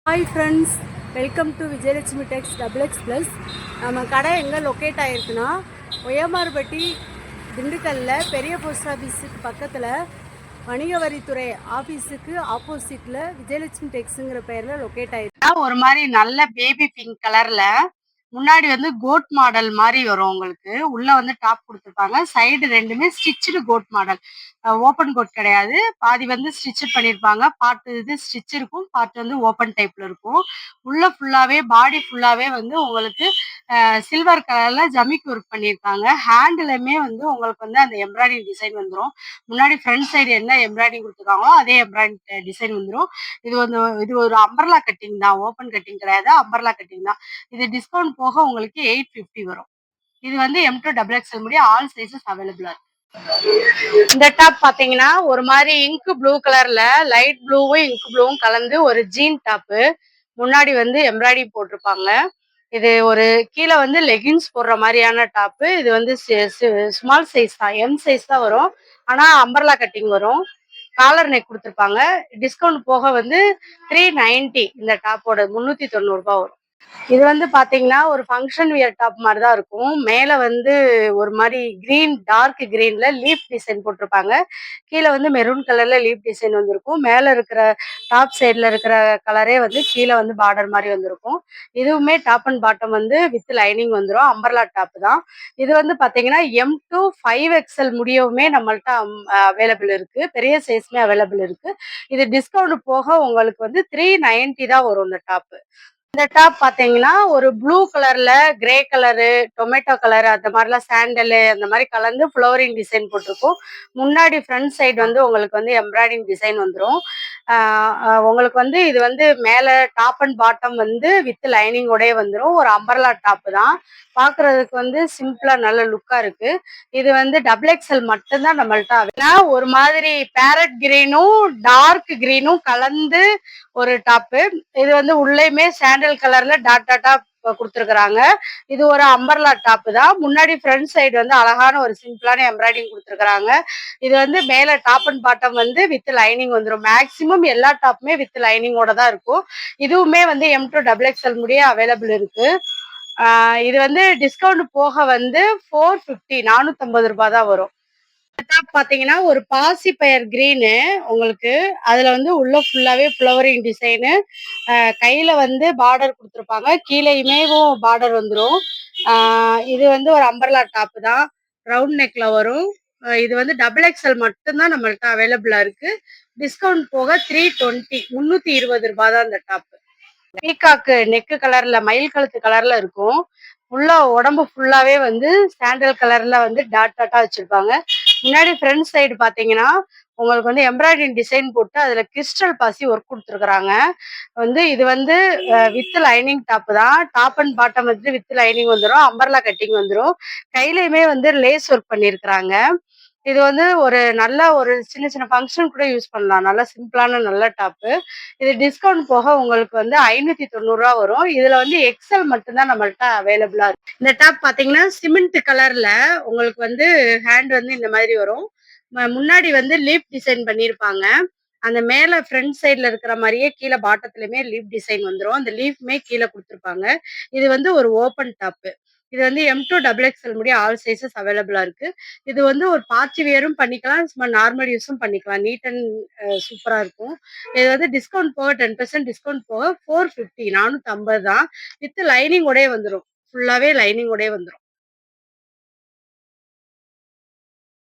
Hi friends, welcome to Vijayalakshmi Tex XXX+. நம்ம கடை எங்கே லொக்கேட் ஆகிருக்குன்னா ஒய்யமார்பட்டி திண்டுக்கல்லில் பெரிய போஸ்ட் ஆஃபீஸுக்கு பக்கத்தில் வணிக வரித்துறை ஆஃபீஸுக்கு ஆப்போசிட்டில் விஜயலட்சுமி டெக்ஸுங்கிற பெயரில் லொக்கேட் ஆகிருக்கு. ஒரு மாதிரி நல்ல பேபி பிங்க் கலரில் முன்னாடி வந்து கோட் மாடல் மாதிரி வரும். உங்களுக்கு உள்ள வந்து டாப் கொடுத்துருப்பாங்க. சைடு ரெண்டுமே stitch coat model, open coat கிடையாது. பாதி வந்து ஸ்டிச் பண்ணியிருப்பாங்க. பார்ட் இது ஸ்டிச் இருக்கும், பார்ட் வந்து ஓப்பன் டைப்ல இருக்கும். உள்ள ஃபுல்லாவே பாடி ஃபுல்லாவே வந்து உங்களுக்கு சில்வர் கலர்ல ஜமிக்கு ஒர்க் பண்ணியிருக்காங்க. ஹேண்ட்லயுமே வந்து உங்களுக்கு வந்து அந்த எம்ப்ராய்டிங் டிசைன் வந்துடும். முன்னாடி ஃப்ரண்ட் சைடு என்ன எம்ப்ராய்டிங் கொடுத்துருக்காங்களோ அதே எம்ப்ராய்டிங் டிசைன் வந்துடும். இது ஒரு அம்பர்லா கட்டிங் தான், ஓப்பன் கட்டிங் கிடையாது, அம்பர்லா கட்டிங் தான். இது டிஸ்கவுண்ட் போக உங்களுக்கு 850 வரும். இது வந்து M2XXL முடிய ஆல் சைஸஸ் அவைலபிளா இருக்கு. இந்த டாப் பாத்தீங்கன்னா ஒரு மாதிரி இங்க் ப்ளூ கலர்ல லைட் ப்ளூவும் இங்க் ப்ளூவும் கலந்து ஒரு ஜீன் டாப்பு. முன்னாடி வந்து எம்ப்ராய்டரி போட்டிருப்பாங்க. இது ஒரு கீழே வந்து லெகின்ஸ் போடுற மாதிரியான டாப்பு. இது வந்து ஸ்மால் சைஸ் தான், எம் சைஸ் தான் வரும். ஆனா அம்பர்லா கட்டிங் வரும். காலர் நெக் கொடுத்துருப்பாங்க. டிஸ்கவுண்ட் போக வந்து 390. இந்த டாப்போட 390 ரூபாய் வரும். இது வந்து பாத்தீங்கன்னா ஒரு ஃபங்க்ஷன் வியர் டாப் மாதிரி தான் இருக்கும். மேல வந்து ஒரு மாதிரி கிரீன், டார்க் கிரீன்ல லீஃப் டிசைன் போட்டிருப்பாங்க. கீழே வந்து மெரூன் கலர்ல லீஃப் டிசைன் வந்திருக்கும். மேல இருக்கிற டாப் சைட்ல இருக்கிற கலரே வந்து கீழே வந்து பார்டர் மாதிரி வந்திருக்கும். இதுவுமே டாப் அண்ட் பாட்டம் வந்து வித் லைனிங் வந்துடும். அம்பர்லா டாப் தான். இது வந்து பாத்தீங்கன்னா M2 5XL முடியவுமே நம்மள்ட்ட அவைலபிள் இருக்கு. பெரிய சைஸ்மே அவைலபிள் இருக்கு. இது டிஸ்கவுண்ட் போக உங்களுக்கு வந்து 390 தான் வரும் இந்த டாப். இந்த டாப் பாத்தீங்கன்னா ஒரு ப்ளூ கலர்ல கிரே கலரு, டொமேட்டோ கலர், அந்த மாதிரிலாம் சாண்டலு அந்த மாதிரி கலந்து ஃப்ளவரிங் டிசைன் போட்டிருக்கும். முன்னாடி ஃப்ரண்ட் சைடு வந்து உங்களுக்கு வந்து எம்ப்ராய்டிங் டிசைன் வந்துடும். உங்களுக்கு வந்து இது வந்து மேலே டாப் அண்ட் பாட்டம் வந்து வித் லைனிங்கோடய வந்துடும். ஒரு அம்பர்லா டாப்பு தான். பார்க்குறதுக்கு வந்து சிம்பிளா நல்ல லுக்கா இருக்கு. இது வந்து XXL மட்டும்தான் நம்மள்ட்ட. ஒரு மாதிரி பேரட் கிரீனும் டார்க் கிரீனும் கலந்து ஒரு டாப்பு. இது வந்து உள்ளேயுமே சாண்டல் கலர்ல டாட் டாட்டா கொடுத்துருக்குறாங்க. இது ஒரு அம்பர்லா டாப்பு தான். முன்னாடி ஃப்ரண்ட் சைடு வந்து அழகான ஒரு சிம்பிளான எம்ப்ராய்டிங் கொடுத்துருக்குறாங்க. இது வந்து மேல டாப் அண்ட் பாட்டம் வந்து வித் லைனிங் வந்துடும். மேக்சிமம் எல்லா டாப்புமே வித் லைனிங்கோட தான் இருக்கும். இதுவுமே வந்து M2XXL முடிய அவைலபிள் இருக்கு. இது வந்து டிஸ்கவுண்ட் போக வந்து 450, 450 ரூபாய் தான் வரும். டாப் பாத்தீங்கன்னா ஒரு பாசி பயர் கிரீனு உங்களுக்கு. அதுல வந்து உள்ள ஃபுல்லாவே ஃப்ளவரிங் டிசைனு. கையில வந்து பார்டர் கொடுத்துருப்பாங்க. கீழேயுமேவும் பார்டர் வந்துடும். இது வந்து ஒரு அம்பர்லா டாப் தான். ரவுண்ட் நெக்ல வரும். இது வந்து XXL மட்டும்தான் நம்மள்ட்ட அவைலபிளா இருக்கு. டிஸ்கவுண்ட் போக 320, 320 ரூபாய் தான் இந்த டாப். பீகாக்கு நெக்கு கலர்ல, மயில் கழுத்து கலர்ல இருக்கும். உள்ள உடம்பு ஃபுல்லாவே வந்து சாண்டல் கலர்ல வந்து டாட் டாட்டா வச்சிருப்பாங்க. முன்னாடி ஃப்ரண்ட் சைடு பாத்தீங்கன்னா உங்களுக்கு வந்து எம்ப்ராய்டரிங் டிசைன் போட்டு அதுல கிறிஸ்டல் பாசி ஒர்க் கொடுத்துருக்குறாங்க. வந்து இது வந்து வித் லைனிங் டாப் தான். டாப் அண்ட் பாட்டம் வந்து வித் லைனிங் வந்துடும். அம்பர்லா கட்டிங் வந்துடும். கையிலயுமே வந்து லேஸ் ஒர்க் பண்ணியிருக்கிறாங்க. இது வந்து ஒரு நல்ல ஒரு சின்ன சின்ன ஃபங்க்ஷன் கூட யூஸ் பண்ணலாம். நல்ல சிம்பிளான நல்ல டாப்பு. இது டிஸ்கவுண்ட் போக உங்களுக்கு வந்து 590 வரும். இதுல வந்து XL மட்டும்தான் நம்மள்ட்ட அவைலபிளா இருக்கு. இந்த டாப் பாத்தீங்கன்னா சிமெண்ட் கலர்ல உங்களுக்கு வந்து ஹேண்ட் வந்து இந்த மாதிரி வரும். முன்னாடி வந்து லீப் டிசைன் பண்ணியிருப்பாங்க. அந்த மேல ஃப்ரண்ட் சைட்ல இருக்கிற மாதிரியே கீழே பாட்டத்துலயுமே லீப் டிசைன் வந்துடும். அந்த லீஃப்மே கீழே கொடுத்துருப்பாங்க. இது வந்து ஒரு ஓப்பன் டாப்பு. இது வந்து M2XXL முடிய ஆல் சைஸஸ் அவைலபிளா இருக்கு. இது வந்து ஒரு பார்ட்டி வியரும் பண்ணிக்கலாம், சும்மா நார்மல் யூஸும் பண்ணிக்கலாம். நீட் அண்ட் சூப்பரா இருக்கும். இது வந்து டிஸ்கவுண்ட் போக 10% டிஸ்கவுண்ட் போக 450, 450 தான். வித் லைனிங் உடைய வந்துடும். ஃபுல்லாவே லைனிங் உடைய வந்துடும்.